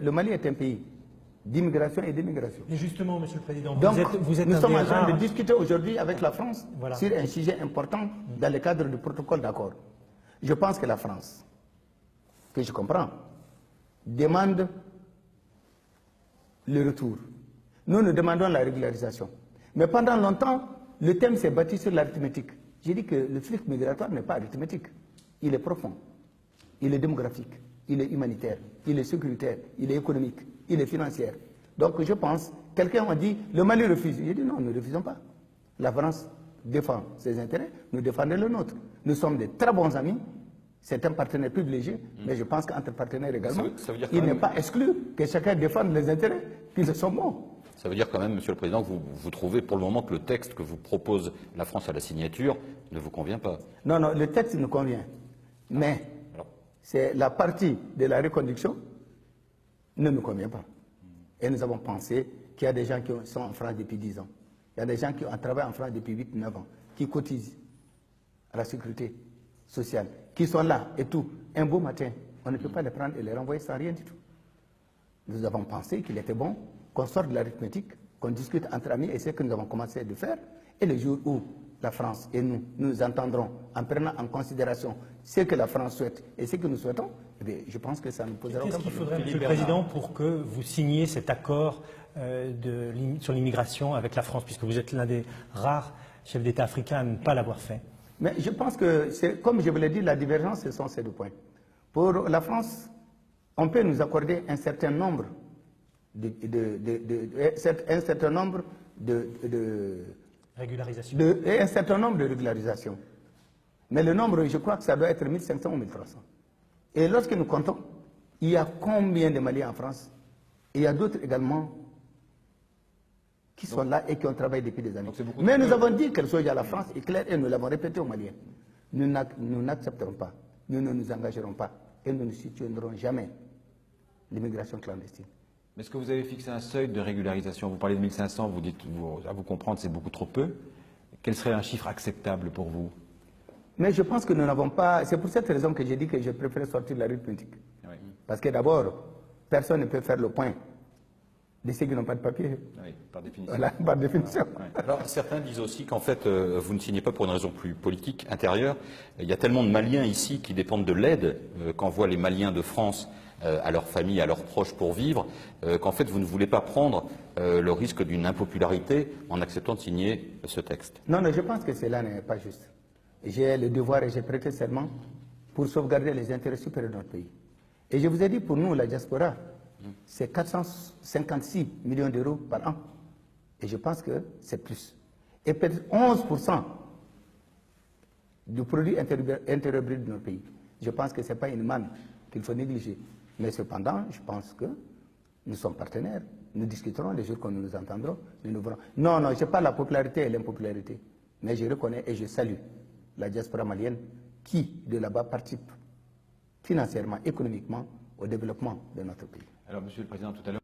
le Mali est un pays d'immigration et d'émigration. Et justement, Monsieur le Président, Donc, vous êtes nous un sommes des en train rares... de discuter aujourd'hui avec la France Voilà. sur un sujet important dans le cadre du protocole d'accord. Je pense que la France, que je comprends, demande le retour. Nous demandons la régularisation. Mais pendant longtemps, le thème s'est bâti sur l'arithmétique. J'ai dit que le flux migratoire n'est pas arithmétique. Il est profond, il est démographique, il est humanitaire, il est sécuritaire, il est économique, il est financier. Donc je pense, quelqu'un m'a dit, le Mali refuse. J'ai dit non, nous ne refusons pas. La France défend ses intérêts, nous défendons le nôtre. Nous sommes de très bons amis, c'est un partenaire privilégié, mais je pense qu'entre partenaires également, il n'est pas exclu que chacun défende les intérêts qui se sont bons. Ça veut dire quand même, Monsieur le Président, que vous trouvez pour le moment que le texte que vous propose la France à la signature ne vous convient pas? Non, non, le texte nous convient. Mais c'est la partie de la reconduction ne nous convient pas. Et nous avons pensé qu'il y a des gens qui sont en France depuis 10 ans. Il y a des gens qui ont travaillé en France depuis 8-9 ans, qui cotisent à la sécurité sociale, qui sont là et tout. Un beau matin, on ne peut pas les prendre et les renvoyer sans rien du tout. Nous avons pensé qu'il était bon qu'on sorte de l'arithmétique, qu'on discute entre amis, et c'est ce que nous avons commencé de faire. Et le jour où la France et nous entendrons, en prenant en considération ce que la France souhaite et ce que nous souhaitons, eh bien, je pense que ça nous posera aucun problème. Qu'est-ce qu'il faudrait, Monsieur le Président, pour que vous signiez cet accord sur l'immigration avec la France, puisque vous êtes l'un des rares chefs d'État africains à ne pas l'avoir fait? Mais je pense que, comme je vous l'ai dit, la divergence, ce sont ces deux points. Pour la France, on peut nous accorder un certain nombre de régularisations. Mais le nombre, je crois que ça doit être 1500 ou 1300. Et lorsque nous comptons, il y a combien de Maliens en France? Et il y a d'autres également qui sont là et qui ont travaillé depuis des années. Mais nous avons dit que le soja à la France est clair et nous l'avons répété aux Maliens. Nous n'accepterons pas, nous ne nous engagerons pas et nous ne soutiendrons jamais l'immigration clandestine. Mais est-ce que vous avez fixé un seuil de régularisation? Vous parlez de 1500, vous dites, à vous comprendre, c'est beaucoup trop peu. Quel serait un chiffre acceptable pour vous? Mais je pense que nous n'avons pas... C'est pour cette raison que j'ai dit que je préfère sortir de l'arithmétique. Oui. Parce que d'abord, personne ne peut faire le point de ceux qui n'ont pas de papier. Oui, par définition. Voilà, par définition. Ouais. Alors, certains disent aussi qu'en fait, vous ne signez pas pour une raison plus politique, intérieure. Il y a tellement de Maliens ici qui dépendent de l'aide qu'envoient les Maliens de France à leurs familles, à leurs proches pour vivre, qu'en fait, vous ne voulez pas prendre le risque d'une impopularité en acceptant de signer ce texte. Non, non, je pense que cela n'est pas juste. J'ai le devoir et j'ai prêté serment pour sauvegarder les intérêts supérieurs de notre pays. Et je vous ai dit, pour nous, la diaspora, c'est 456 millions d'euros par an. Et je pense que c'est plus. Et peut-être 11% du produit intérieur brut de notre pays. Je pense que ce n'est pas une manne qu'il faut négliger. Mais cependant, je pense que nous sommes partenaires. Nous discuterons les jours que nous nous entendrons. Nous verrons. Non, non, je n'ai pas la popularité et l'impopularité. Mais je reconnais et je salue la diaspora malienne qui, de là-bas, participe financièrement, économiquement au développement de notre pays. Alors, Monsieur le Président, tout à l'heure,